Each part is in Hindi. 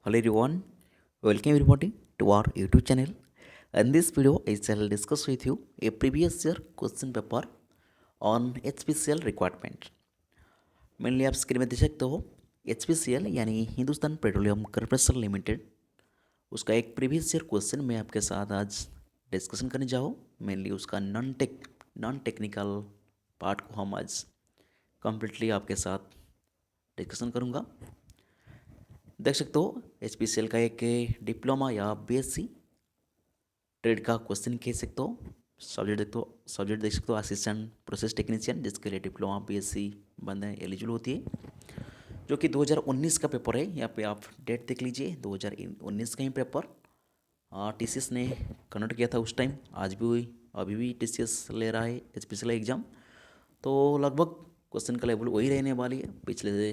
Hello everyone, welcome everybody to our YouTube channel. In this video, I shall discuss with you a previous year question paper on HPCL requirement. Mainly आप स्क्रीन में देख सकते हो HPCL यानी हिंदुस्तान पेट्रोलियम कॉर्पोरेशन लिमिटेड उसका एक प्रीवियस ईयर क्वेश्चन मैं आपके साथ आज डिस्कशन करने जाऊँ मेनली उसका नॉन टेक्निकल पार्ट को हम आज कम्प्लीटली आपके साथ डिस्कशन करूँगा। देख सकते हो HPCL का एक डिप्लोमा या BSc ट्रेड का क्वेश्चन कह सकते हो। सब्जेक्ट देख सकते हो असिस्टेंट प्रोसेस टेक्नीशियन जिसके लिए डिप्लोमा BSc बनने एलिजिबल होती है, जो कि 2019 का पेपर है। यहाँ पे आप डेट देख लीजिए, 2019 का ही पेपर TCS ने कंडक्ट किया था उस टाइम। आज भी अभी भी TCS ले रहा है HPCL एग्ज़ाम, तो लगभग क्वेश्चन का लेवल वही रहने वाली है। पिछले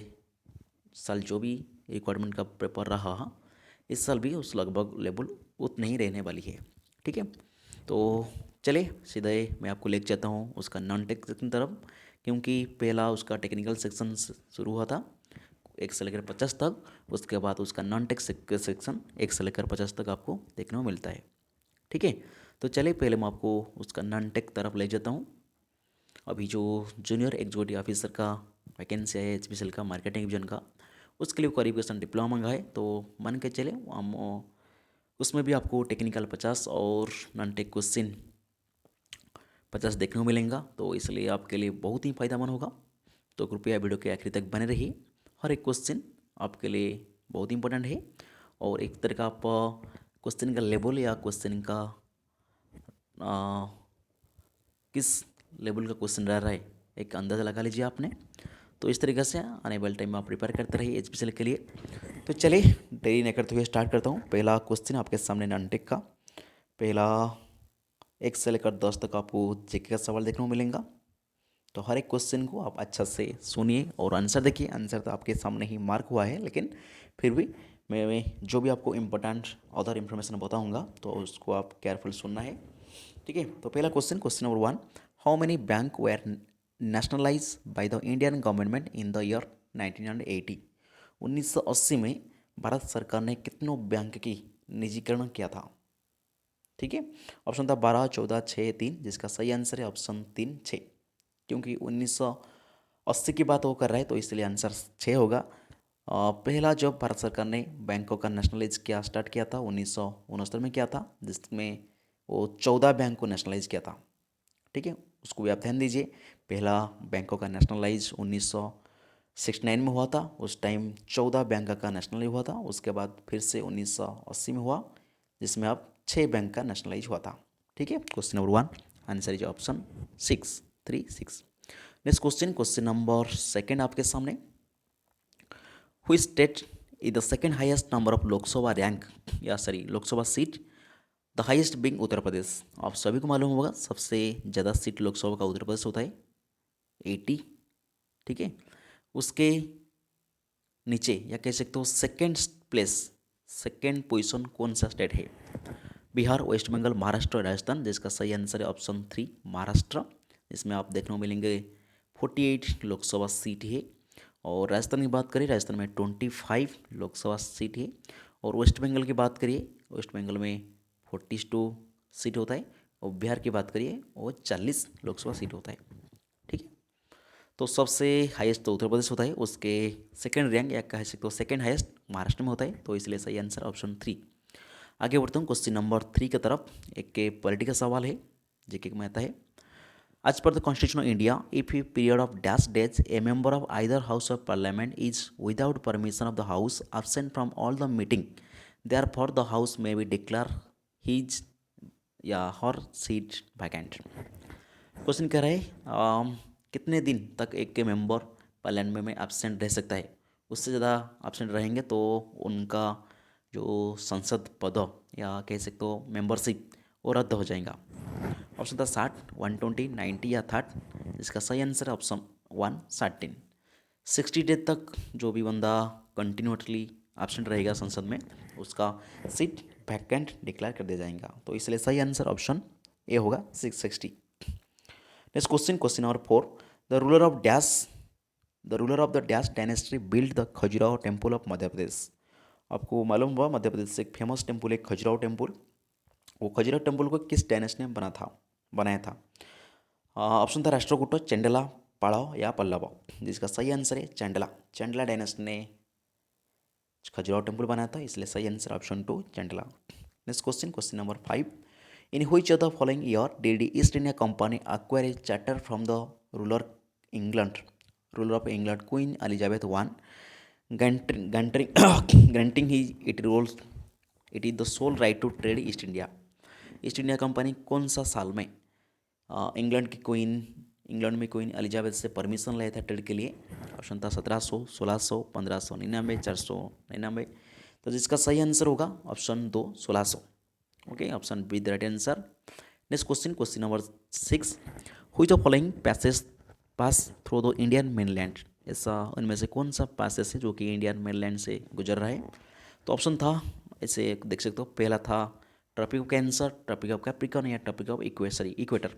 साल जो भी रिक्वायरमेंट का पेपर रहा, इस साल भी उस लगभग लेवल उतनी ही रहने वाली है। ठीक है, तो चलिए सीधे मैं आपको ले जाता हूँ उसका नॉन टेक सेक्शन तरफ, क्योंकि पहला उसका टेक्निकल सेक्शन शुरू हुआ था 1 से लेकर 50 तक। उसके बाद उसका नॉन टेक सेक्शन 1 से लेकर 50 तक आपको देखने को मिलता है। ठीक है, तो चलिए पहले मैं आपको उसका नॉन टेक तरफ ले जाता हूँ। अभी जो जूनियर एग्जीक्यूटिव ऑफिसर का वैकेंसी है HPCL का मार्केटिंग डिवीजन का, उसके लिए क्वालिफिकेशन डिप्लोमा मंगा है। तो मान के चले हम उसमें भी आपको टेक्निकल 50 और नॉन टेक क्वेश्चन 50 देखने को मिलेगा, तो इसलिए आपके लिए बहुत ही फ़ायदेमंद होगा। तो कृपया वीडियो के आखिर तक बने रहिए। हर एक क्वेश्चन आपके लिए बहुत इंपॉर्टेंट है, और एक तरह का आप क्वेश्चन का लेवल या क्वेश्चन का आ, किस लेवल का क्वेश्चन रह रहा है एक अंदाज़ा लगा लीजिए आपने। तो इस तरीके से आने वाले टाइम में आप प्रिपेयर करते रहिए HPCL के लिए। तो चलिए देरी नहीं करते हुए स्टार्ट करता हूँ। पहला क्वेश्चन आपके सामने नॉनटेक का पहला 1 से लेकर 10 तक आपको जीके का सवाल देखने को मिलेगा। तो हर एक क्वेश्चन को आप अच्छा से सुनिए और आंसर देखिए। आंसर तो आपके सामने ही मार्क हुआ है, लेकिन फिर भी मैं जो भी आपको इम्पोर्टेंट अदर इन्फॉर्मेशन बताऊंगा तो उसको आप केयरफुल सुनना है। ठीक है, तो पहला question number 1, how many bank were nationalise by the Indian government in the year 1980। 1980 में भारत सरकार ने कितनों बैंक की निजीकरण किया था। ठीक है, ऑप्शन था 12, 14, 6, 3, जिसका सही आंसर है ऑप्शन 3, 6। क्योंकि 1980 की बात वो कर रहा है तो इसलिए आंसर 6 होगा। पहला जब भारत सरकार ने बैंकों का नेशनलाइज किया स्टार्ट किया था 1969 में किया था, जिसमें वो 14 बैंक को नेशनलाइज किया था। ठीक है, उसको भी आप ध्यान दीजिए। पहला बैंकों का नेशनलाइज 1969 में हुआ था, उस टाइम 14 बैंक का नेशनलाइज हुआ था। उसके बाद फिर से 1980 में हुआ, जिसमें अब 6 बैंक का नेशनलाइज हुआ था। ठीक है, question number 1 answer is option 6, 3, 6। Next question number second आपके सामने, हुई state is the second highest number of Lok Sabha rank या sorry Lok Sabha seat, the highest being Uttar Pradesh. आप सभी को मालूम होगा सबसे ज़्यादा सीट लोकसभा का उत्तर प्रदेश होता है 80। ठीक है, उसके नीचे या कह सकते हो सेकेंड प्लेस, सेकेंड पोजीशन कौन सा स्टेट है। बिहार, वेस्ट बंगाल, महाराष्ट्र, राजस्थान, जिसका सही आंसर है ऑप्शन 3, महाराष्ट्र। इसमें आप देखने को मिलेंगे 48 लोकसभा सीट है। और राजस्थान की बात करें, राजस्थान में 25 लोकसभा सीट है। और वेस्ट बंगाल की बात करिए, वेस्ट बंगाल में 42 सीट होता है। और बिहार की बात करिए वो 40 लोकसभा सीट होता है। ठीक है, तो सबसे हाईएस्ट तो उत्तर प्रदेश होता है, उसके सेकंड रैंक या कह सकते हो सेकंड हाईएस्ट महाराष्ट्र में होता है। तो इसलिए सही आंसर ऑप्शन 3। आगे बढ़ता हूँ क्वेश्चन नंबर 3 की तरफ। एक के पॉलिटिकल सवाल है, जीके में आता है। As per the Constitution of India, if a period of dash days a member of either House of Parliament is without permission of the House absent from all the meeting, therefore the House may be declare his या her seat vacant। क्वेश्चन कह रहा है कितने दिन तक एक के मेंबर पार्लियामेंट में एब्सेंट रह सकता है। उससे ज़्यादा एब्सेंट रहेंगे तो उनका जो संसद पद या कह सकते हो मेंबरशिप वो रद्द हो जाएगा। ऑप्शन था 60, 120, 90 या 30। इसका सही आंसर है ऑप्शन 1, 13। 60 डेज तक जो भी बंदा कंटिन्यूसली एब्सेंट रहेगा संसद में, उसका सीट वैकेंट डिक्लेयर कर दिया जाएगा। तो इसलिए सही आंसर ऑप्शन ए होगा 660। Next question number 4, the ruler of dash the ruler of the dash dynasty build the Khajuraho temple of Madhya Pradesh. आपको मालूम हुआ मध्य प्रदेश से एक फेमस टेम्पल है खजुराहो टेम्पल। वो खजुराहो टेम्पल को किस डायनेस्टी ने बनाया था? ऑप्शन था राष्ट्रकूट, चंडला, पाड़व या पल्लव। जिसका सही आंसर है चंडला। चंडला डायनेस्टी ने खजुराहो टेम्पल बनाया था, इसलिए सही answer option 2 Chandela. Next question, question number 5। In which of the following year did the East India Company acquire a charter from the ruler ruler of England, Queen Elizabeth I, granting it is the sole right to trade East India? East India company कौन सा साल में इंग्लैंड में क्वीन एलिजाबेथ से परमिशन लिया था ट्रेड के लिए? ऑप्शन था 1700, 1600, 1599, 499। तो जिसका सही आंसर होगा option 2 1600। Okay, option be the right answer. Next question, question number 6। Which of following passage pass through the Indian mainland? ऐसा उनमें से कौन सा पैसेज है जो कि इंडियन मेनलैंड से गुजर रहा है? तो ऑप्शन था, ऐसे देख सकते हो, पहला था Tropic of Cancer, Tropic of Capricorn या ट्रॉपिक ऑफ इक्वेटर।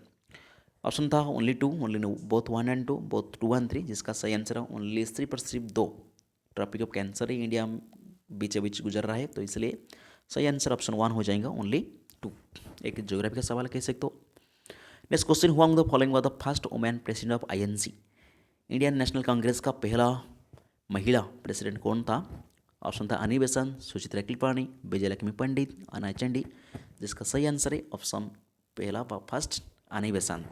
ऑप्शन था only two, only no, both 1 and 2, both 2 and 3। जिसका सही आंसर है ओनली 3 पर सिर्फ 2 ट्रॉपिक ऑफ कैंसर ही इंडिया बीच बीच गुजर रहा है, तो इसलिए सही आंसर ऑप्शन 1 हो जाएगा, ओनली 2। एक ज्योग्राफी का सवाल कह सकते हो। Next question, who among the following was the first women president of INC? Indian national Congress का पहला महिला प्रेसिडेंट कौन था? ऑप्शन था अनी बेसेंट, सुचित्रा कृपलानी, विजयलक्ष्मी पंडित, अना चंडी। जिसका सही आंसर है ऑप्शन पहला फर्स्ट अनी बेसेंट।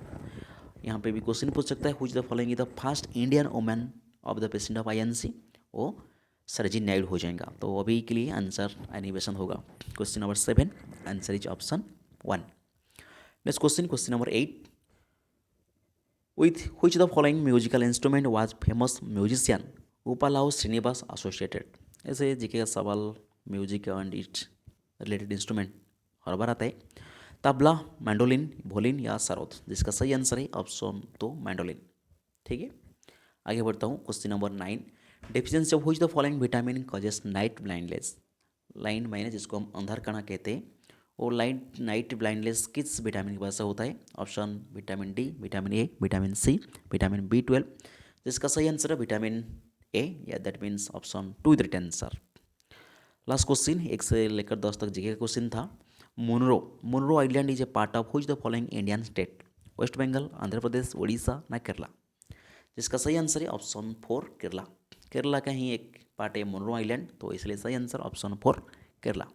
यहाँ पे भी क्वेश्चन पूछ सकता है, which the following is the first Indian women of the president of INC? वो सरोजिनी नायडू हो जाएगा। तो अभी के लिए आंसर अनी बेसेंट होगा। Question number 7, answer is option 1। Next question, question number 8। With which the following musical instrument was famous musician गोपालाउ श्रीनिवास एसोसिएटेड? ऐसे जीके का सवाल music and its related instrument हर बार आता है। तबला, मैंडोलिन, वोलिन या सरोद। जिसका सही आंसर है ऑप्शन 2 मैंडोलिन। ठीक है, आगे बढ़ता हूँ। Question number 9। Deficiency of which the following vitamin causes night blindness? Line माइने जिसको हम अंधारकणा कहते हैं, वो नाइट ब्लाइंडनेस किस विटामिन की वजह से होता है? Option vitamin D, vitamin A, vitamin C, vitamin B12। जिसका सही आंसर है विटामिन ए, या that means option 2 is the right answer. Last question, 1 से लेकर 10 तक जीके का क्वेश्चन था। Munroe island is a part of which the following Indian state? West Bengal, Andhra Pradesh, Orissa ना केरला? जिसका सही आंसर है ऑप्शन 4 केरला। केरला का ही एक पार्ट है मुनरो आइलैंड, तो इसलिए सही आंसर ऑप्शन 4 केरला।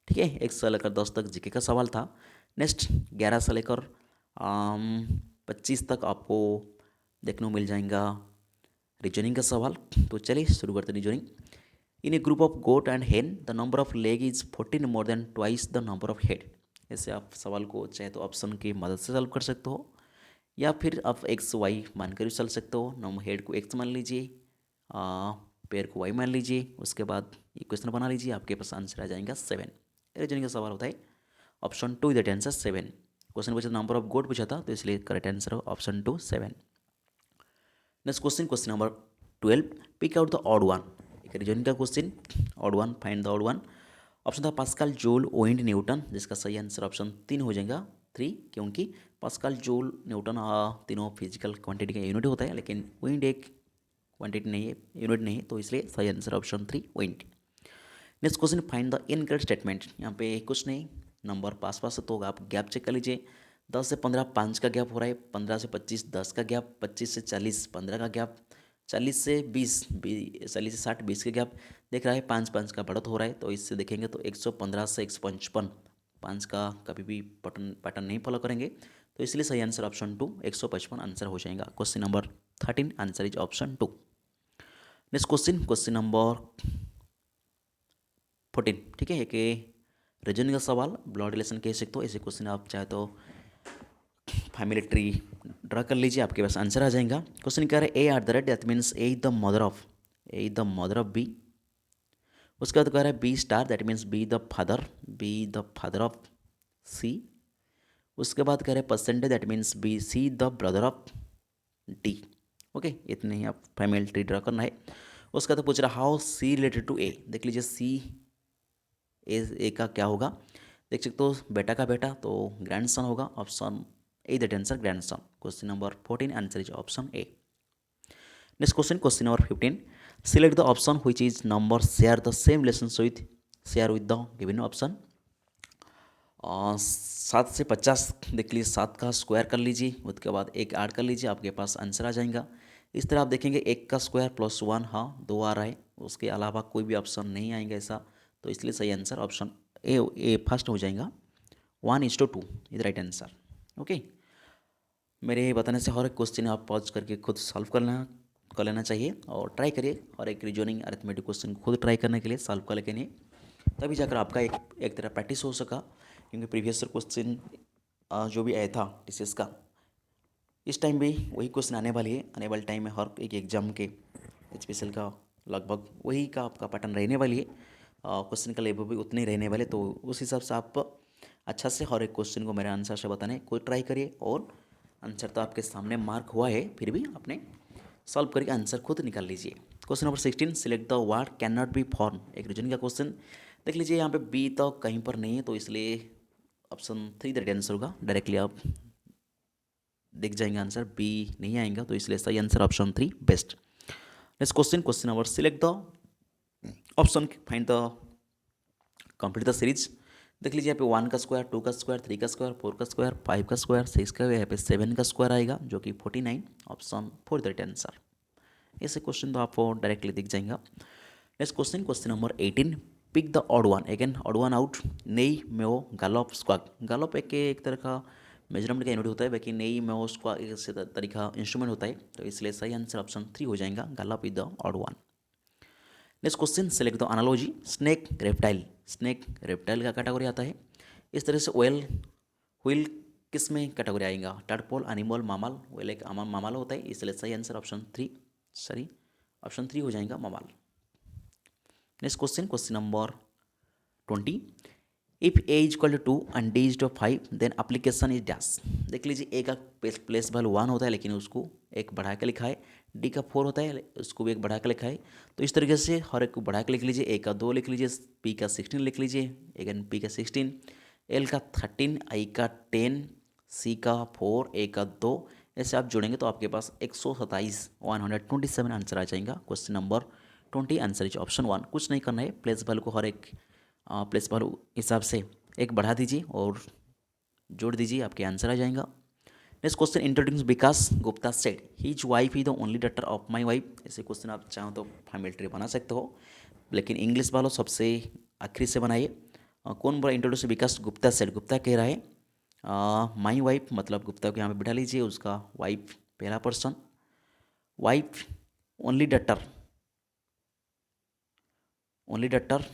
ठीक है, 1 से लेकर 10 तक जीके का सवाल था। नेक्स्ट 11 से लेकर 25 तक आपको देखने को मिल जाएगा रीजनिंग का सवाल। तो चलिए शुरू करते हैं reasoning. In a group of goat and hen the number of leg is 14 more than twice the number of head. ऐसे आप सवाल को चाहे तो ऑप्शन की मदद से सॉल्व कर सकते हो, या फिर आप एक्स वाई मानकर भी चल सकते हो। नंबर हेड को एक्स मान लीजिए, पैर को वाई मान लीजिए, उसके बाद इक्वेशन बना लीजिए, आपके पास आंसर आ जाएगा 7। रीजनिंग का सवाल होता है option 2 is the answer 7। Question पूछा नंबर ऑफ गोट पूछा था, तो इसलिए correct answer option 2 7। Next question, question number 12। Pick out the odd one. एक रीजनिंग का question, odd one, find the odd one. Option था पास्कल, जूल, ओहिंड, न्यूटन। जिसका सही आंसर ऑप्शन 3 हो जाएगा 3, क्योंकि पास्कल, जूल, न्यूटन तीनों फिजिकल क्वांटिटी का यूनिट होता है, लेकिन ओहिंड एक क्वांटिटी नहीं है, यूनिट नहीं है, तो इसलिए सही आंसर ऑप्शन 3 ओहिंड। Next question, find the incorrect statement. यहाँ पे कुछ नहीं, नंबर पास पास तो आप गैप चेक कर लीजिए। 10 से 15 5 का गैप हो रहा है, 15 से 25 10 का गैप, 25 से 40 15 का गैप, 40 से 20 40 से 60 20 का गैप देख रहा है, 5 5 का बढ़त हो रहा है। तो इससे देखेंगे तो 115 से 155 5 का कभी भी पैटर्न नहीं फॉलो करेंगे, तो इसलिए सही आंसर ऑप्शन 2 155 आंसर हो जाएगा। Question number 13, answer is option 2। Next question, question number 14। ठीक है, कि रीजनिंग का सवाल, ब्लड रिलेशन कह सकते हो। ऐसे क्वेश्चन आप चाहे तो फैमिली ट्री ड्रा कर लीजिए, आपके पास आंसर आ जाएगा। क्वेश्चन कह रहे हैं A at the rate, that means A the mother of B. उसके बाद कह रहा है B star, that means B the father of C. उसके बाद कह रहे हैं percentage, that means B C the brother of D. Okay, इतने ही आप फैमिली ट्री ड्रा करना है। उसका तो पूछ रहा हाउ सी रिलेटेड टू ए। देख लीजिए सी ए का क्या होगा, देख सकते हो, बेटा का बेटा, तो ग्रैंड सन होगा, option A that answer grand son. Question number 14, answer is option A. Next question, question number 15। Select the option which is number share the same with the given option. 7 से 50 देख लीजिए, 7 का स्क्वायर कर लीजिए, उसके बाद एक ऐड कर लीजिए, आपके पास आंसर आ जाएगा। इस तरह आप देखेंगे 1 का स्क्वायर +1, हाँ 2 आ रहा है, उसके अलावा कोई भी ऑप्शन नहीं आएगा ऐसा, तो इसलिए सही आंसर ऑप्शन ए फर्स्ट हो जाएगा। 1:2 इज राइट आंसर। ओके, मेरे बताने से हर एक क्वेश्चन आप पॉज करके खुद सॉल्व कर लेना चाहिए और ट्राई करिए, और एक रीजनिंग अरिथमेटिक क्वेश्चन खुद ट्राई करने के लिए सॉल्व कर लेके नहीं, तभी जाकर आपका एक तरह प्रैक्टिस हो सका। क्योंकि प्रीवियस क्वेश्चन जो भी आया था टीसीएस का, इस टाइम भी वही क्वेश्चन आने वाली है। आने वाले टाइम में हर एक एग्जाम के एचपीसीएल का लगभग वही का आपका पैटर्न रहने वाली है, क्वेश्चन का लेवल भी उतने ही रहने वाले, तो उस हिसाब से आप अच्छा से हर एक क्वेश्चन को मेरे आंसर से बताने कोई ट्राई करिए। और आंसर तो आपके सामने मार्क हुआ है, फिर भी आपने सॉल्व करके आंसर खुद निकाल लीजिए। Question number 16, select the word can not be form. एक रीजन का क्वेश्चन देख लीजिए, यहाँ पे बी तो कहीं पर नहीं है, तो इसलिए ऑप्शन 3 द आंसर होगा। डायरेक्टली आप देख जाएंगे आंसर, बी नहीं आएगा, तो इसलिए सही answer option 3 best. Next question number, select the option find the complete the series. देख लीजिए यहाँ पे 1 का स्क्वायर, 2 का स्क्वायर, 3 का स्क्वायर, 4 का स्क्वायर, 5 का स्क्वायर, 6 का, यहाँ पे 7 का स्क्वायर आएगा, जो कि 49, ऑप्शन 4 द आंसर। ऐसे क्वेश्चन तो आपको डायरेक्टली दिख जाएगा। Next question number 18, pick the odd one. Again odd one out, neigh meow gallop squawk. Gallop एक तरह का मेजरमेंट का यूनिट होता है, बाकी नेई मेओ स्क्वाग एक तरीका इंस्ट्रूमेंट होता है, तो इसलिए सही आंसर ऑप्शन 3 हो जाएगा, gallop is the odd one. Next question, select the analogy. Snake reptile, snake reptile का कैटेगरी आता है। इस तरह से व्हेल, व्हील किस में कैटेगरी आएगा, टर्पोल, एनिमल, मामल। व्हेल एक मामल होता है, इसलिए सही आंसर ऑप्शन 3 हो जाएगा, mammal. Next question number 20, if A is equal to 2 and D is two 5 then application is dash. देख लीजिए, ए का प्लेस वैल्यू 1 होता है, लेकिन उसको एक बढ़ा के लिखा है। डी का 4 होता है, उसको भी एक बढ़ा के लिखा है। तो इस तरीके से हर एक को बढ़ा के लिख लीजिए। ए का 2 लिख लीजिए, पी का 16 लिख लीजिए, अगेन पी का 16, एल का 13, आई का 10, सी का 4, ए का 2। ऐसे आप जोड़ेंगे तो आपके पास 127 आंसर आ जाएगा। Question number 20 answer is option 1। कुछ नहीं करना है, प्लेस वैल्यू को हर एक प्लेस वैल्यू हिसाब से एक बढ़ा दीजिए और जोड़ दीजिए, आपके आंसर आ जाएगा। Next question, introduce Vikas Gupta said his wife is the only daughter of my wife. ऐसे क्वेश्चन आप चाहो तो फैमिली ट्री बना सकते हो, लेकिन इंग्लिश वालों सबसे आखिरी से बनाइए। कौन बोला इंट्रोड्यूस विकास गुप्ता सेड, गुप्ता कह रहा है माई वाइफ, मतलब गुप्ता को यहाँ पे बिठा लीजिए, उसका वाइफ पहला person, wife only daughter, only daughter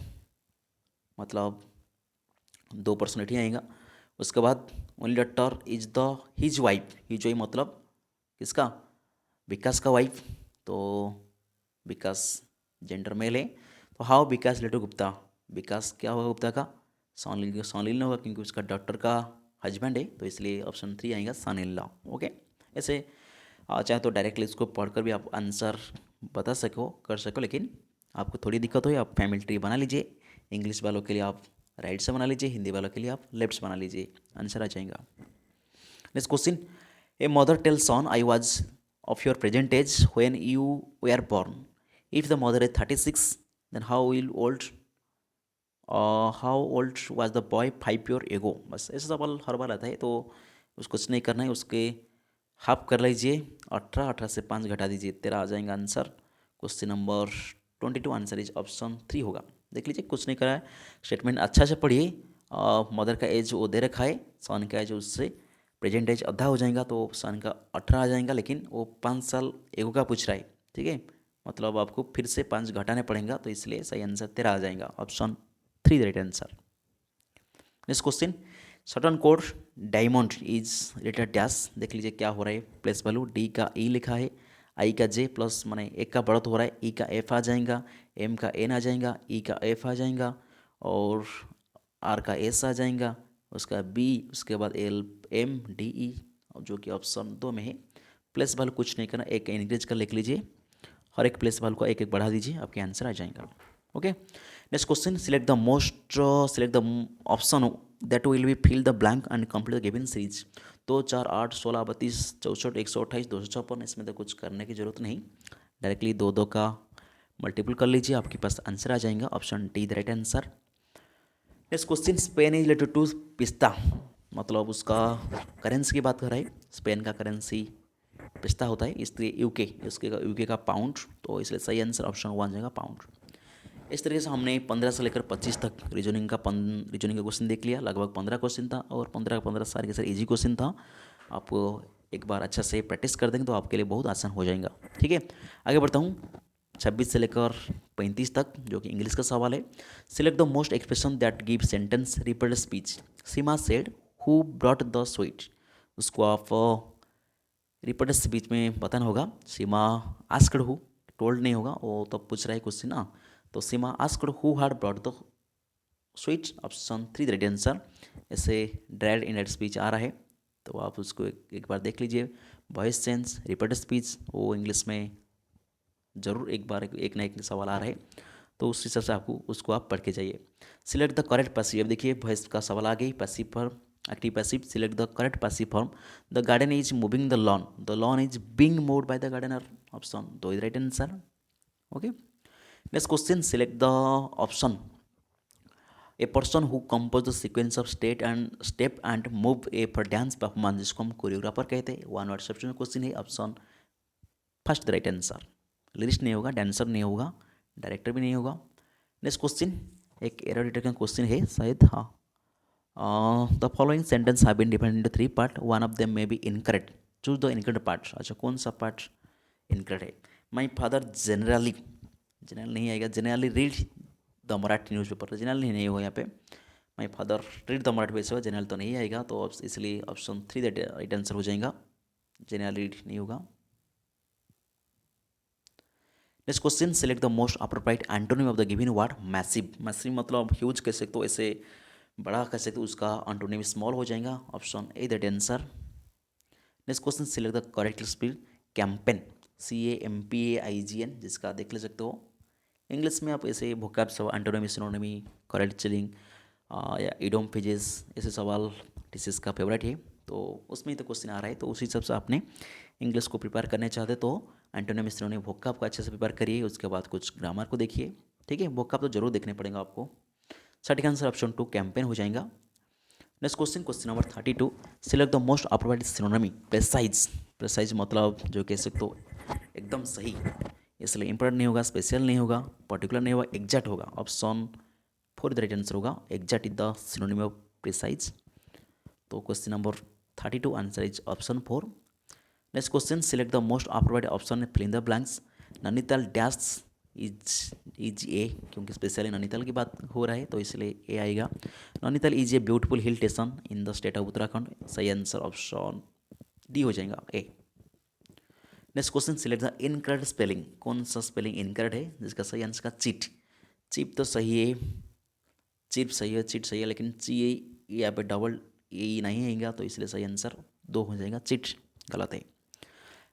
मतलब 2 पर्सनैलिटी आएगा। उसके बाद only daughter is the his wife, मतलब किसका, विकास का वाइफ, तो विकास जेंडर मेल है, तो हाउ विकास लेटर गुप्ता, विकास क्या होगा गुप्ता का, सॉनिल होगा, क्योंकि उसका डॉक्टर का हस्बैंड है, तो इसलिए ऑप्शन 3 आएगा, सॉनिल। ओके, ऐसे चाहे तो डायरेक्टली इसको पढ़कर भी आप आंसर बता कर सको, लेकिन आपको थोड़ी दिक्कत हो, आप फैमिली ट्री बना लीजिए। इंग्लिश वालों के लिए आप राइट से बना लीजिए, हिंदी वालों के लिए आप लेफ्ट से बना लीजिए, आंसर आ जाएगा। Next question, a mother tell son I was of your present age when you were born. If the mother is 36 then how old was the boy 5 year ago. बस ऐसा सवाल हर बार आता है, तो उसको कुछ नहीं करना है, उसके हाफ कर लीजिए, 18 से 5 घटा दीजिए, 13 आ जाएगा answer. Question number 22 answer is option 3 होगा। देख लीजिए, कुछ नहीं करा है, स्टेटमेंट अच्छा से पढ़िए। मदर का एज वो दे रखा है, सन का एज उससे प्रेजेंट एज आधा हो जाएगा, तो सन का 18 आ जाएगा, लेकिन वो 5 साल एगो का पूछ रहा है, ठीक है, मतलब आपको फिर से 5 घटाने पड़ेगा, तो इसलिए सही आंसर 13 आ जाएगा, option 3 the right answer. Next question, सटन code diamond is related dash. देख लीजिए क्या हो रहा है, प्लेस वैल्यू डी का ई लिखा है, आई का जे प्लस माने एक का बढ़त हो रहा है, ई का एफ आ जाएगा, एम का एन आ जाएगा, ई का एफ आ जाएगा, और आर का एस आ जाएगा, उसका बी, उसके बाद एल एम डी ई, जो कि ऑप्शन 2 में है। प्लेस वैल्यू कुछ नहीं करना, एक इंक्रीज कर लिख लीजिए, हर एक प्लेस वैल्यू को एक एक बढ़ा दीजिए, आपके आंसर आ जाएगा। Okay, next question, select the option that will be fill the blank and complete the given series. 2, 4, 8, 16, 32, 64, 128, 256, इसमें तो कुछ करने की जरूरत नहीं, डायरेक्टली 2 2 का मल्टीपल कर लीजिए, आपके पास आंसर आ जाएगा option D the right answer. Next question, Spain is related to पिस्ता, मतलब उसका करेंसी की बात कर रहा है। स्पेन का करेंसी पिस्ता होता है, इसलिए यूके का पाउंड, तो इसलिए सही आंसर ऑप्शन वन जाएगा पाउंड। इस तरीके से हमने 15 से लेकर 25 तक रीजनिंग का क्वेश्चन देख लिया। लगभग 15 क्वेश्चन था और 15 सारे के सारे इजी क्वेश्चन था। आपको एक बार अच्छा से प्रैक्टिस कर देंगे तो आपके लिए बहुत आसान हो जाएगा। ठीक है, आगे बढ़ता हूँ 26 से लेकर 35 तक, जो कि इंग्लिश का सवाल है। Select the most expression that give sentence repeat speech. Seema said who brought the sweet. उसको आप रिपीट स्पीच में बताना होगा। सीमा आस्क्ड हु, टोल्ड नहीं होगा, वो तो पूछ रहा है क्वेश्चन ना। तो Seema asked who had brought the sweet, option three the right answer. ऐसे ड्राइड इन दैट स्पीच आ रहा है, तो आप उसको एक बार देख लीजिए। वॉइस सेंस रिपीट स्पीच, वो इंग्लिश में ज़रूर एक बार एक ना एक सवाल आ रहा है, तो उस हिसाब से आपको उसको आप पढ़ के जाइए। सिलेक्ट द करेक्ट पैसिव, अब देखिए वॉइस का सवाल आ गई। Passive form, active passive, select the correct passive form. The garden is moving the lawn is being moved by the gardener, option दो is right answer. Okay, next question, select the option a person who compose the sequence of step and move a for dance performance, जिसको हम कोरियोग्राफर कहते हैं। वन वर्ड सब्जेक्ट क्वेश्चन है, option first the right answer. Lyrist नहीं होगा, डांसर नहीं होगा, डायरेक्टर भी नहीं होगा। नेक्स्ट क्वेश्चन, एक एरोडिटर का क्वेश्चन है शायद, हाँ। The following sentence have been divided into three part, one of them may be incorrect, choose the incorrect part. अच्छा, कौन सा पार्ट इनकरेक्ट है? माई फादर जनरली, जनरल नहीं आएगा, generally read the Marathi news paper, general नहीं होगा यहाँ पे। My father read the Marathi paper, general तो नहीं आएगा, तो इसलिए option three the right answer हो जाएगा, जनरल रीड नहीं होगा। Next question, select the most appropriate antonym of the given word massive. Massive मतलब ह्यूज कह सकते हो, ऐसे बड़ा कह सकते हो, उसका एंटोनिम स्मॉल हो जाएगा, option A that answer. Next question, select the correct spell campaign, CAMPAIGN, जिसका देख ले सकते हो। इंग्लिश में आप ऐसे वोकैब सब एंटोनिमी, सिनोनिमी, करेक्ट चिलिंग या इडोम फिजेस, ऐसे सवाल टीसीएस का फेवरेट है, तो उसमें ही तो क्वेश्चन आ रहा है, तो उसी हिसाब से आपने इंग्लिश को प्रिपेयर करने चाहते तो एंटोनिमी, सिनोनिम, वोकैब को अच्छे से प्रिपेयर करिए। उसके बाद कुछ ग्रामर को देखिए। ठीक है, वोकैब तो जरूर देखने पड़ेगा आपको। सटीक आंसर ऑप्शन टू कैंपेन हो जाएगा। Next question, question number 32, select the most appropriate synonymy precise. Precise मतलब जो कह सकते हो एकदम सही, इसलिए इंपॉर्टेंट नहीं होगा, स्पेशल नहीं होगा, पर्टिकुलर नहीं होगा, एग्जैक्ट होगा, option four the right answer होगा। Exact is the synonym of precise, तो question number 32 answer is option four. Next question, select the most appropriate option, fill in the blanks. Nainital dash is a, क्योंकि स्पेशली नैनीताल की बात हो रहा है तो इसलिए ए आएगा। Nainital is a beautiful hill station in the state of Uttarakhand, सही आंसर ऑप्शन डी हो जाएगा, a. Next question, select the incorrect spelling. कौन सा स्पेलिंग इनकरेक्ट है? जिसका सही आंसर का चीट, चिप तो सही है, चिप सही है, चीट सही है, लेकिन ची यहाँ पे डबल ए नहीं आएगा, तो इसलिए सही आंसर दो हो जाएगा, चिट गलत है।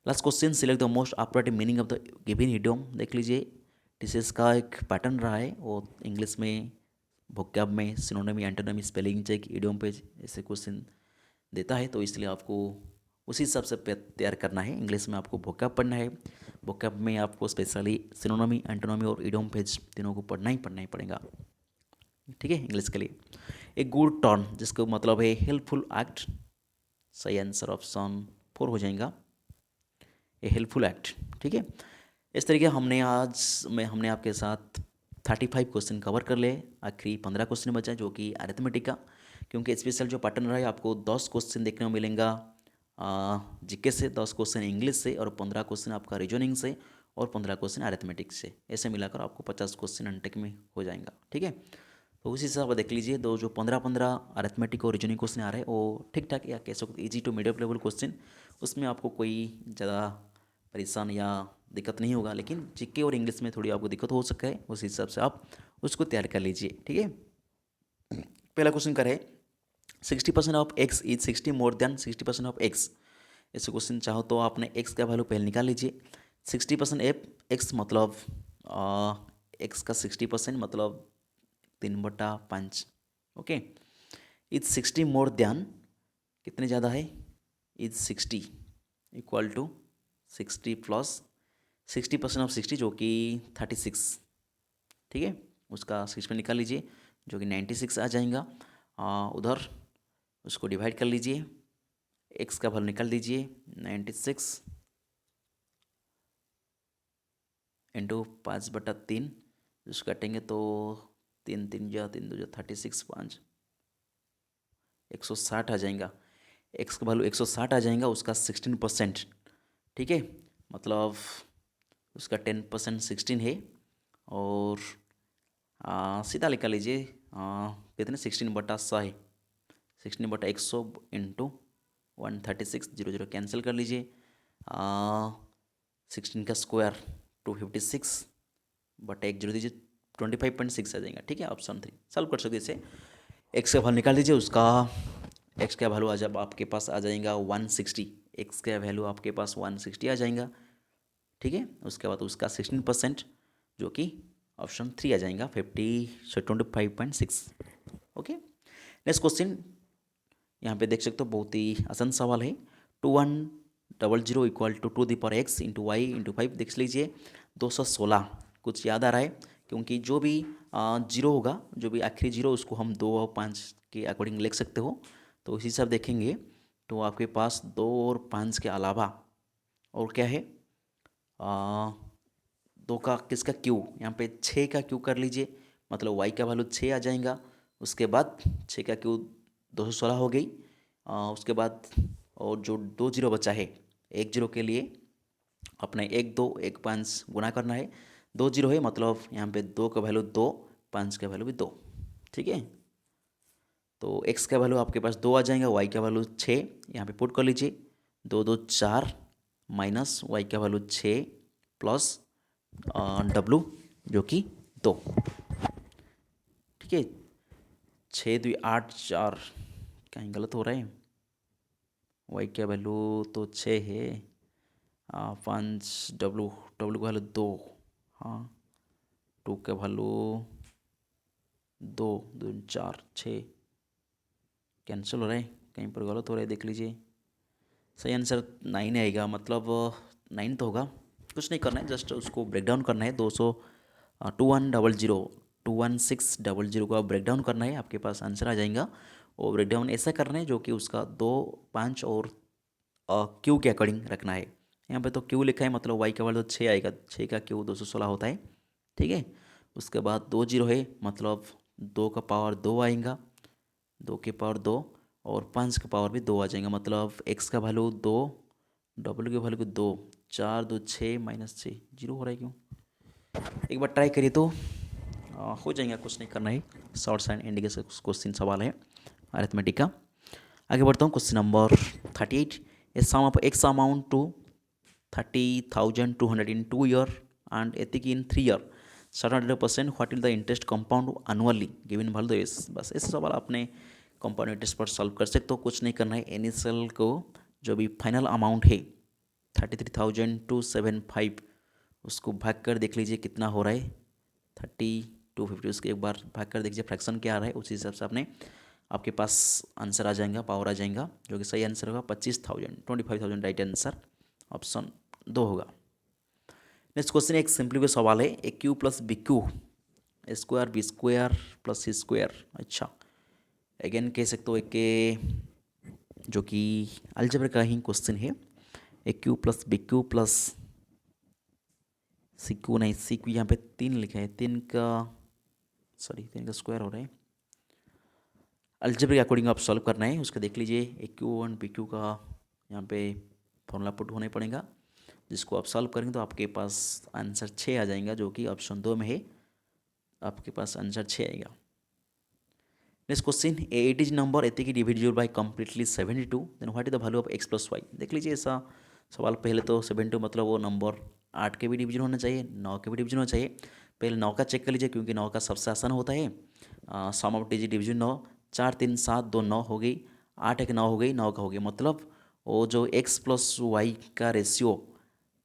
Last question, select the most appropriate meaning of the given idiom. देख लीजिए, टीसीएस का एक पैटर्न रहा है, वो इंग्लिश में वोकैब में synonym, antonym, spelling check, idiom पे ऐसे क्वेश्चन देता है, तो इसलिए आपको उसी हिसाब से तैयार करना है। इंग्लिश में आपको वोकैब पढ़ना है, वोकैब में आपको स्पेशली सिनोनिमी, एंटोनिमी और इडियम पेज तीनों को पढ़ना ही पड़ेगा। ठीक है, इंग्लिश के लिए ए गुड टर्न, जिसको मतलब है हेल्पफुल एक्ट, सही आंसर ऑप्शन फोर हो जाएगा, ए हेल्पफुल एक्ट। ठीक है, इस तरीके हमने आपके साथ 35 क्वेश्चन कवर कर लिए। आखिरी 15 क्वेश्चन बचा जो कि अरिथमेटिक का, क्योंकि स्पेशल जो पैटर्न रहा है आपको 10 क्वेश्चन देखने को मिलेगा जीके से, 10 क्वेश्चन इंग्लिश से और 15 क्वेश्चन आपका रीजनिंग से और 15 क्वेश्चन अरिथमेटिक से, ऐसे मिलाकर आपको 50 क्वेश्चन अनटेक में हो जाएगा। ठीक है, तो उसी हिसाब से देख लीजिए, दो जो 15-15 अरिथमेटिक और रीजनिंग क्वेश्चन आ रहे हैं वो ठीक ठाक या कह सकते easy to medium level question, उसमें आपको कोई ज़्यादा परेशान या दिक्कत नहीं होगा, लेकिन जीके और इंग्लिश में थोड़ी आपको दिक्कत हो सकता है, उस हिसाब से आप उसको तैयार कर लीजिए। ठीक है, पहला क्वेश्चन करें, 60% of x is 60 more than 60% of x. ऐसे क्वेश्चन चाहो तो आपने एक्स का वैल्यू पहले निकाल लीजिए। 60% एक्स मतलब एक्स का 60% मतलब 3/5। ओके, इज 60 मोर देन कितने ज़्यादा है, is 60 equal to 60 plus 60% of 60 जो कि 36, ठीक है, उसका 6 में निकाल लीजिए जो कि 96 आ जाएगा। उधर उसको डिवाइड कर लीजिए, एक्स का वैल्यू निकाल दीजिए 96 इंटू 5/3, उसको काटेंगे तो 3 3 जा 3 2 जा 36, 5 160 आ जाएगा। एक्स का वैल्यू 160 आ जाएगा, उसका 16%, ठीक है, मतलब उसका 10% 16 है। और सीधा निकाल लीजिए, कितने 16/100 है, 16/100 इंटू 136, 0 0 कैंसिल कर लीजिए। 16 का स्क्वायर 256/1 0 दीजिए, 25.6 आ जाएगा, ठीक है। ऑप्शन 3 सॉल्व कर सकते इसे। एक्स का वैल्यू निकाल दीजिए, उसका एक्स का वैल्यू जब आपके पास आ जाएगा 160, एक्स का वैल्यू आपके पास 160 आ जाएगा, ठीक है। उसके बाद उसका 16% जो कि ऑप्शन 3 आ जाएगा, 25.6। ओके, नेक्स्ट क्वेश्चन यहाँ पे देख सकते हो, बहुत ही आसान सवाल है। 2100 equal to 2 ^ x into y into 5 देख लीजिए 216। कुछ याद आ रहा है, क्योंकि जो भी जीरो होगा, जो भी आखिरी जीरो, उसको हम 2 और 5 के अकॉर्डिंग लिख सकते हो। तो उसी हिसाब देखेंगे तो आपके पास 2 और 5 के अलावा और क्या है, 2 का किसका क्यू, यहाँ पे 6 का क्यू कर लीजिए, मतलब y का वैल्यू 6 आ जाएगा। उसके बाद 6 का क्यू 216 हो गई। उसके बाद और जो 2 जीरो बचा है, 1 जीरो के लिए अपने 1 2 1 5 गुना करना है। 2 जीरो है, मतलब यहाँ पे 2 का वैल्यू 2, 5 का वैल्यू भी 2, ठीक है। तो x का वैल्यू आपके पास 2 आ जाएगा, y का वैल्यू 6 यहाँ पे पुट कर लीजिए, 2 2 4 माइनस y का वैल्यू 6 प्लस w जो कि 2, ठीक है। 6 2 8 4, कहीं गलत हो रहा है, y का वैल्यू तो 6 है, 5 w का वैल्यू 2, हाँ 2 का वैल्यू 2 2 4 6, कैंसिल हो रहा है, कहीं पर गलत हो रहा है, देख लीजिए। सही आंसर 9 आएगा, मतलब 9 तो होगा। कुछ नहीं करना है, जस्ट उसको ब्रेक डाउन करना है। 2100 को ब्रेक डाउन करना है, आपके पास आंसर आ जाएगा। और ब्रेक डाउन ऐसा करना है जो कि उसका 2 5 और क्यू के अकॉर्डिंग रखना है। यहाँ पे तो क्यू लिखा है, मतलब वाई का वैल्यू 6 आएगा, 6 का क्यू 216 होता है, ठीक है। उसके बाद 2 जीरो है, मतलब 2 का पावर 2 आएगा, 2 के पावर 2 और 5 का पावर भी 2 आ जाएगा, मतलब x का वैल्यू 2, डब्ल्यू के वैल्यू 2, 4 2 6 माइनस 6, जीरो हो रहा है क्यों। एक बार ट्राई करिए तो हो जाएगा, कुछ नहीं करना है। शॉर्ट्स एंड इंडिकेशन क्वेश्चन सवाल है अरिथमेटिक का। आगे बढ़ता हूँ, question number 38। A sum of x amount to 30,200 in 2 year and ethic in 3 year 700%, what is the interest compound annually given value is. बस ऐसे सवाल आपने कंपाउंड इंटरेस्ट पर सॉल्व कर सकते हो, कुछ नहीं करना है। इनिशियल को जो भी फाइनल अमाउंट है 33,275, उसको भाग कर देख लीजिए कितना हो रहा है, 3250, उसके एक बार भाग कर देखिए फ्रैक्शन क्या आ रहा है, उसी हिसाब से आपने आपके पास आंसर आ जाएगा, पावर आ जाएगा, जो कि सही आंसर होगा 25,000 राइट आंसर ऑप्शन 2 होगा। नेक्स्ट क्वेश्चन एक सिंपलीफाई सवाल है, a cube plus b cube square b square plus c square. अच्छा, अगेन कह सकते हो एक के जो कि अलजेब्रा का ही क्वेश्चन है, a cube plus b cube plus c cube, नहीं सी क्यू यहाँ पे 3 लिखा है, 3 का स्क्वायर हो रहा है। अलजेब्रा के अकॉर्डिंग आप सॉल्व करना है, उसका देख लीजिए, ए क्यू एंड बी क्यू का यहाँ पे फॉर्मूला पुट होने पड़ेगा, जिसको आप सॉल्व करेंगे तो आपके पास आंसर 6 आ जाएगा, जो कि ऑप्शन 2 में है, आपके पास आंसर 6 आएगा। Next question, a it is number एति की divisible by completely 72, then what is the value of x plus y. देख लीजिए, ऐसा सवाल पहले तो 72 मतलब वो नंबर 8 के भी डिवीजन होना चाहिए, 9 के भी डिवीजन होना चाहिए। पहले 9 का चेक कर लीजिए, क्योंकि 9 का सबसे आसान होता है। सम ऑफ डिजिट डिवीजन 9, 4 3 7 2 9 हो गई, 8 एक 9 हो गई, 9 का हो गया, मतलब वो जो एक्स प्लस वाई का रेशियो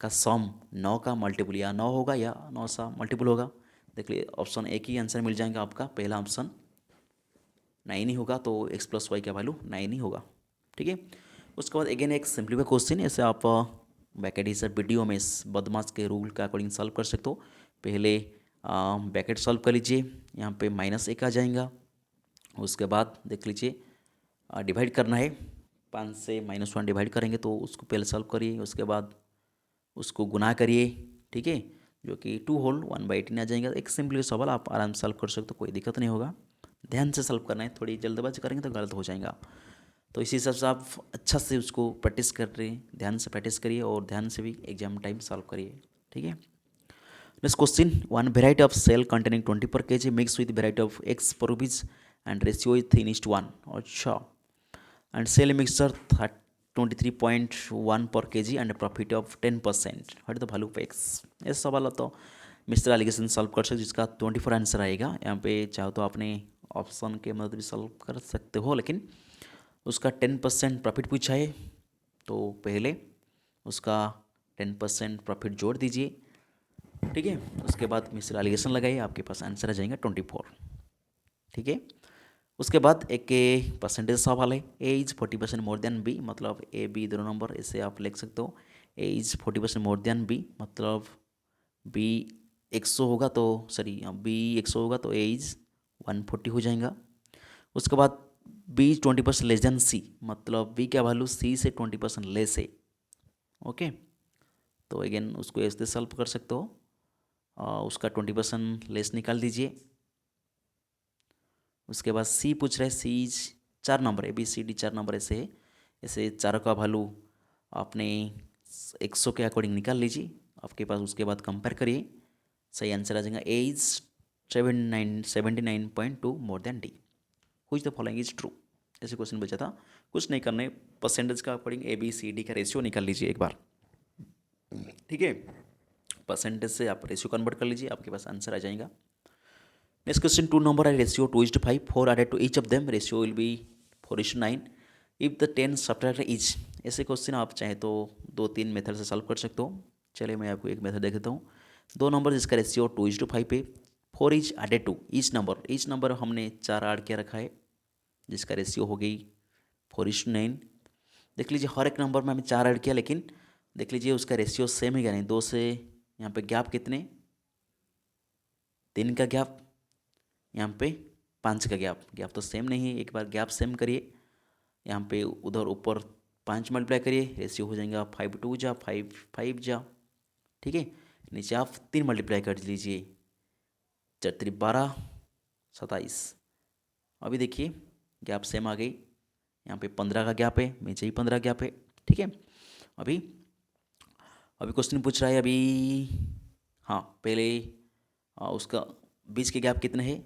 का सम 9 का मल्टीपल या 9 होगा या 9 सा मल्टीपल होगा। देख लीजिए, ऑप्शन एक ही आंसर मिल जाएगा आपका, पहला ऑप्शन 9 ही होगा, तो एक्स प्लस वाई का वैल्यू 9 ही होगा, ठीक है। उसके बाद अगेन एक सिंपलीफाई क्वेश्चन, ऐसे आप ब्रैकेट इज वीडियो में इस बदमाश के रूल के अकॉर्डिंग सॉल्व कर सकते हो। पहले ब्रैकेट सॉल्व कर लीजिए, यहाँ पे -1 आ जाएगा। उसके बाद देख लीजिए डिवाइड करना है, 5 से -1 डिवाइड करेंगे तो उसको पहले सॉल्व करिए, उसके बाद उसको गुना करिए, ठीक है, जो कि 2 होल 1/18 आ जाएगा। एक सिंपल सवाल आप आराम से सॉल्व कर सकते हो, कोई दिक्कत नहीं होगा। ध्यान से सॉल्व करना है, थोड़ी जल्दबाजी करेंगे तो गलत हो जाएगा। तो इसी हिसाब से आप अच्छा से उसको प्रैक्टिस कर रहे हैं, ध्यान से प्रैक्टिस करिए और ध्यान से भी एग्जाम टाइम सॉल्व करिए, ठीक है। Next question, one variety of sell containing 20 per kg mix with variety of x per rupees and ratio is 3:1। अच्छा, and sell mixture 23.1 per kg and profit of 10%, what is the value of x। ये सवाल तो मिस्टर एलिगेशन सॉल्व कर सकते, जिसका 24 आंसर आएगा। यहाँ पे चाहो तो आपने ऑप्शन के मदद भी सॉल्व कर सकते हो, लेकिन उसका 10% प्रॉफिट पूछा है तो पहले उसका 10% प्रॉफिट जोड़ दीजिए, ठीक है। उसके बाद मिस्टर एलिगेशन लगाइए, आपके पास आंसर आ जाएगा 24, ठीक है। उसके बाद एक परसेंटेज सवाल है, ए इज 40% मोर देन बी, मतलब ए बी दोनों नंबर इसे आप लिख सकते हो। ए इज 40% मोर देन बी, मतलब बी 100 होगा तो सॉरी बी 100 होगा तो ए इज 140 हो जाएगा। उसके बाद बी 20% लेस देन सी, मतलब बी का वैल्यू सी से 20% लेस है, ओके। तो अगेन उसको ऐसे सॉल्व कर सकते हो, उसका 20% लेस निकाल दीजिए। उसके बाद सी पूछ रहे, C 4 number A B C D 4 number ऐसे है, ऐसे चारों का वैल्यू आपने 100 के अकॉर्डिंग निकाल लीजिए आपके पास। उसके बाद कंपेयर करिए, सही आंसर आ जाएगा A is 79.2 more than D, which the following is true. ऐसे क्वेश्चन बचा था, कुछ नहीं करना है, परसेंटेज का according A B C D का रेशियो निकाल लीजिए एक बार, ठीक है। परसेंटेज से आप रेशियो कन्वर्ट कर लीजिए, आपके पास आंसर आ जाएगा। Next question, 2 number are ratio 2:5, 4 added to each of them, ratio will be 4:9 if the 10 subtracted each। ऐसे क्वेश्चन आप चाहे तो 2-3 मेथड से सॉल्व कर सकते हो। चलिए मैं आपको एक मेथड देख देता हूँ। 2 नंबर जिसका रेशियो 2:5 है, 4 is added to each number हमने 4 ऐड किया रखा है, जिसका रेशियो हो गई 4:9। देख लीजिए हर एक नंबर में हमें 4 ऐड किया, लेकिन देख लीजिए उसका रेशियो सेम है या नहीं। 2 से यहाँ पे गैप कितने, 3 का गैप, यहाँ पे 5 का गैप तो सेम नहीं है। एक बार गैप सेम करिए, यहाँ पे उधर ऊपर 5 मल्टीप्लाई करिए, रेशियो हो जाएगा 5 2 जा 5 5 जा, ठीक है। नीचे आप 3 मल्टीप्लाई कर लीजिए, 4 12 27। अभी देखिए गैप सेम आ गई, यहाँ पे 15 का गैप है, नीचे ही 15 गैप है, ठीक है। अभी अभी क्वेश्चन पूछ रहा है अभी, हाँ पहले उसका बीच के गैप कितने हैं,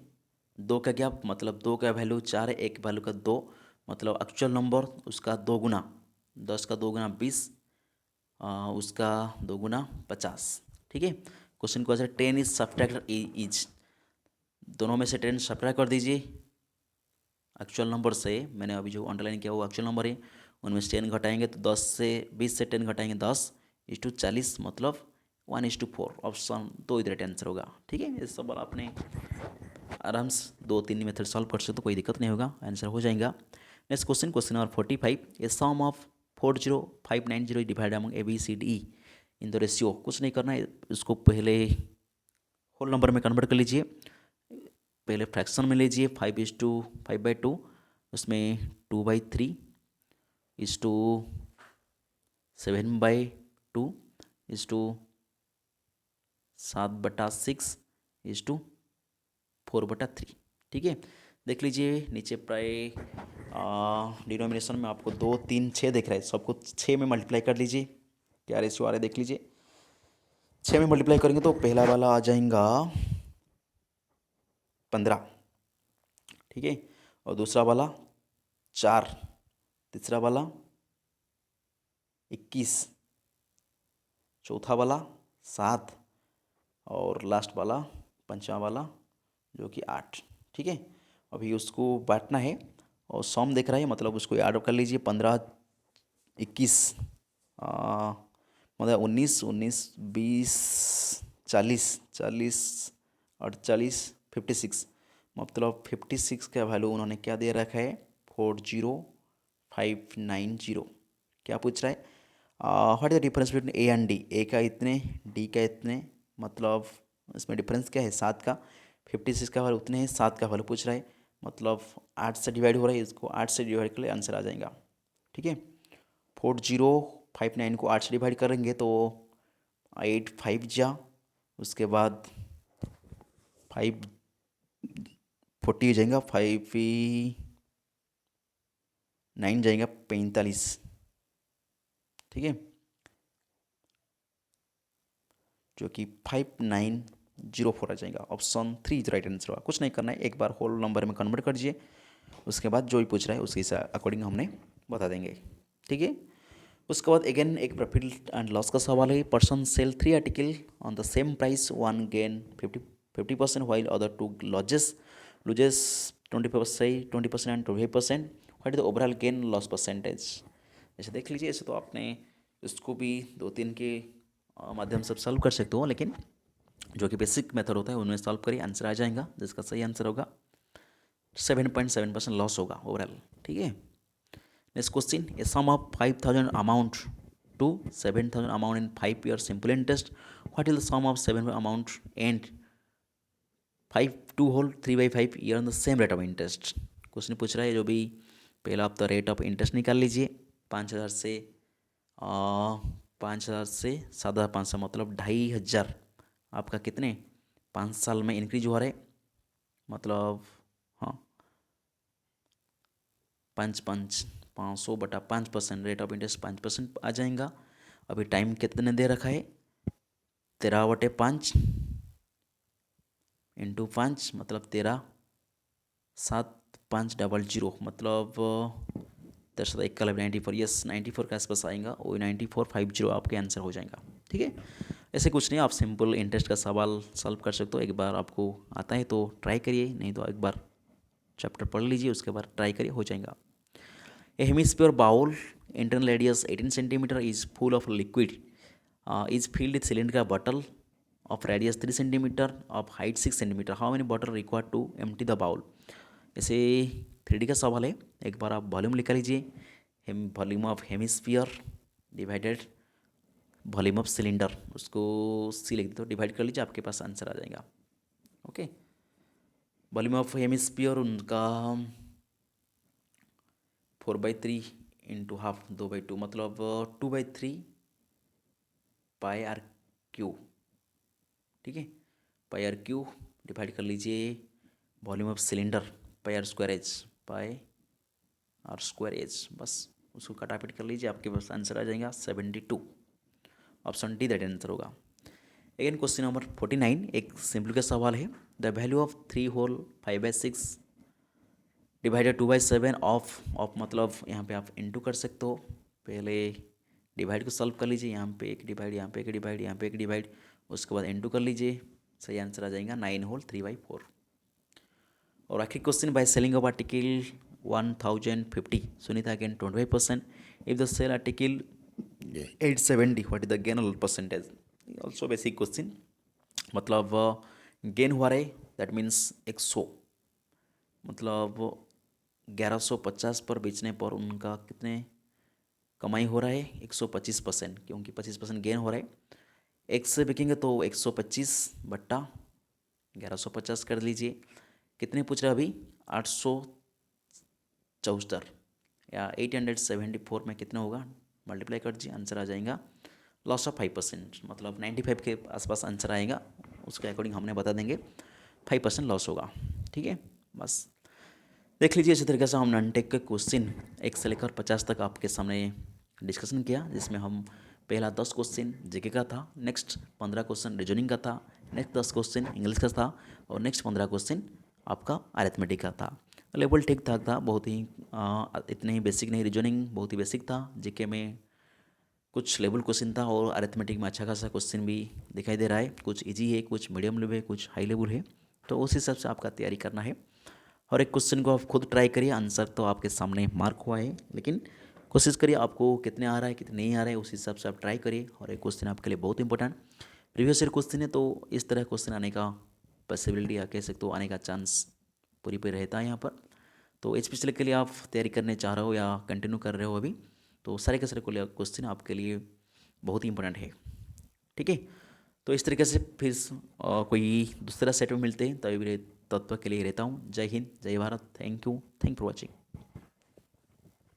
2 का गैप, मतलब 2 का वैल्यू 4 है, एक वैल्यू का 2, मतलब एक्चुअल नंबर उसका 2 गुना, 10 का 2 गुना 20, उसका 2 गुना 50, ठीक है। क्वेश्चन को ऐसे 10 इज सब्ट्रैक्ट इज, दोनों में से 10 सब्ट्रैक्ट कर दीजिए एक्चुअल नंबर से। मैंने अभी जो अंडरलाइन किया वो एक्चुअल नंबर है, उनमें से 10 घटाएंगे तो 10 से 20 से 10 घटाएंगे 10:40, मतलब 1:4। ऑप्शन 2 इधर आंसर होगा, ठीक है। ये सब आपने आराम से 2-3 मेथड सॉल्व कर सकते तो कोई दिक्कत नहीं होगा, आंसर हो जाएगा। Next question, question number 45, a sum of 40590 divide among A B C D in the ratio. कुछ नहीं करना है, इसको पहले होल नंबर में कन्वर्ट कर लीजिए, पहले फ्रैक्शन में लीजिए 5:5/2, उसमें 2/3 is to 7/2 is to 7/6 is to 4/3, ठीक है। देख लीजिए नीचे प्राय डिनोमिनेशन में आपको 2 3 6 दिख रहा है, सबको 6 में मल्टीप्लाई कर लीजिए, क्या रेशियो आ रहा है देख लीजिए। 6 में मल्टीप्लाई करेंगे तो पहला वाला आ जाएगा 15, ठीक है, और दूसरा वाला 4, तीसरा वाला 21, चौथा वाला 7, और लास्ट वाला 5वां वाला जो कि 8, ठीक है। अभी उसको बांटना है और सम देख रहा है, मतलब उसको ऐड कर लीजिए, 15 21 मतलब 19 19 20 40 40 48 56, मतलब 56 का वैल्यू उन्होंने क्या दे रखा है, 40590। क्या पूछ रहा है, what is the difference between A and D? A का इतने, डी का इतने, मतलब इसमें डिफरेंस क्या है? 7 का। 56 का वैल्यू उतने है, 7 का वैल्यू पूछ रहा है, मतलब 8 से डिवाइड हो रहा है, इसको 8 से डिवाइड कर ले, आंसर आ जाएगा। ठीक है, 4059 को 8 से डिवाइड करेंगे तो 8 5 जा, उसके बाद 540 हो जाएगा, 5 9 जाएगा 45। ठीक है, जो कि 5904 आ जाएगा। ऑप्शन 3 इज राइट आंसर होगा। कुछ नहीं करना है, एक बार होल नंबर में कन्वर्ट कर दीजिए, उसके बाद जो भी पूछ रहा है उसके अकॉर्डिंग हमने बता देंगे। ठीक है, उसके बाद अगेन एक प्रॉफिट एंड लॉस का सवाल है। Person sell 3 article on the same price, one gain 50% while other two losses 20% and 25%। What is the overall gain loss percentage? जैसे देख लीजिए, ऐसे तो आपने इसको भी 2 3 के माध्यम से सॉल्व कर सकते हो, लेकिन जो कि बेसिक मेथड होता है उनमें सॉल्व करिए, आंसर आ जाएगा। जिसका सही आंसर होगा 7.7% लॉस होगा ओवरऑल। ठीक है, next question, a sum of 5000 amount to 7000 amount in 5 years simple interest, what is the sum of 7 amount and 5 2 whole 3/5 year on the same rate of interest? Question पूछ रहा है, जो भी पहला आप तो रेट ऑफ इंटरेस्ट निकाल लीजिए। 5000 से 7500, मतलब 2500 आपका कितने 5 साल में इंक्रीज हुआ रहा है, मतलब हाँ 5 5 500/5% रेट ऑफ इंटरेस्ट 5% आ जाएगा। अभी टाइम कितने दे रखा है? 13/5 इंटू 5, मतलब 13 7 5 0 मतलब 10 1 94। यस, 94 के आसपास आएगा, वो 9450 आपके आंसर हो जाएगा। ठीक है, ऐसे कुछ नहीं, आप सिंपल इंटरेस्ट का सवाल सॉल्व कर सकते हो। एक बार आपको आता है तो ट्राई करिए, नहीं तो एक बार चैप्टर पढ़ लीजिए, उसके बाद ट्राई करिए, हो जाएगा। A hemisphere bowl, internal radius 18 centimeter, is full of liquid. Is filled with cylindrical bottle of radius 3 centimeter of height 6 centimeter. How many bottle required to empty the bowl? ऐसे 3D का सवाल है। एक बार आप वॉल्यूम लिखा लीजिए, volume of hemisphere divided volume of cylinder, उसको सी लिख दो, डिवाइड कर लीजिए, आपके पास आंसर आ जाएगा। ओके, वॉल्यूम ऑफ हेमिस्फीयर उनका 4/3 इंटू हाफ 2/2, मतलब 2/3 पाई आर क्यू। ठीक है, पाई आर क्यू डिवाइड कर लीजिए volume of cylinder pi r square h, pi r square h, बस उसको कटापिट कर लीजिए, आपके पास आंसर आ जाएगा 72। ऑप्शन डी दैट आंसर होगा। अगेन क्वेश्चन नंबर 49, एक सिंपल का सवाल है। The value of 3 whole 5/6 divided 2/7 of मतलब यहाँ पे आप इंटू कर सकते हो। पहले डिवाइड को सॉल्व कर लीजिए, यहाँ पे एक डिवाइड, यहाँ पे एक डिवाइड, यहाँ पे एक डिवाइड, उसके बाद इंटू कर लीजिए, सही आंसर आ जाएगा 9 whole 3/4। और आखिरी question, by selling of article 1050 Sunita again 25%, if the sell article 870 what is the gain percentage? Also basic question, मतलब गेन हुआ रहा है, दैट मीन्स 100, मतलब 1150 पर बेचने पर उनका कितने कमाई हो रहा है? 125%, क्योंकि 25% गेन हो रहा है। एक से बिकेंगे तो 125/1150 कर लीजिए। कितने पूछ रहे हैं अभी? 874 या 874 में कितना होगा, मल्टीप्लाई कर दीजिए, आंसर आ जाएगा लॉस ऑफ 5%, मतलब 95 के आसपास आंसर आएगा, उसके अकॉर्डिंग हमने बता देंगे 5% लॉस होगा। ठीक है, बस देख लीजिए, इसी तरीके से हम नॉनटेक के क्वेश्चन 1 से लेकर 50 तक आपके सामने डिस्कशन किया, जिसमें हम पहला 10 क्वेश्चन जीके का था, नेक्स्ट 15 क्वेश्चन रीजनिंग का था, नेक्स्ट 10 क्वेश्चन इंग्लिश का था, और नेक्स्ट 15 क्वेश्चन आपका अरिथमेटिक का था। लेवल ठीक ठाक था, बहुत ही इतने ही बेसिक नहीं, रीजनिंग बहुत ही बेसिक था, जीके में कुछ लेवल क्वेश्चन था, और अरिथमेटिक में अच्छा खासा क्वेश्चन भी दिखाई दे रहा है, कुछ इजी है, कुछ मीडियम लेवल है, कुछ हाई लेवल है, तो उस हिसाब से आपका तैयारी करना है। और एक क्वेश्चन को आप खुद ट्राई करिए, आंसर तो आपके सामने मार्क हुआ है, लेकिन कोशिश करिए आपको कितने आ रहा है कितने नहीं आ रहा है, उस हिसाब से आप ट्राई करिए। और एक क्वेश्चन आपके लिए बहुत इंपॉर्टेंट प्रीवियस ईयर क्वेश्चन है, तो इस तरह क्वेश्चन आने का पॉसिबिलिटी या कह सकते हो आने का चांस पूरी पे रहता है यहाँ पर। तो एचपीसीएल के लिए आप तैयारी करने चाह रहे हो या कंटिन्यू कर रहे हो अभी, तो सारे के सारे क्वेश्चन आपके लिए बहुत ही इंपॉर्टेंट है। ठीक है, तो इस तरीके से फिर कोई दूसरा सेट में मिलते हैं, तभी तब तक के लिए रहता हूँ। जय हिंद, जय Bharat, thank you, thank for watching.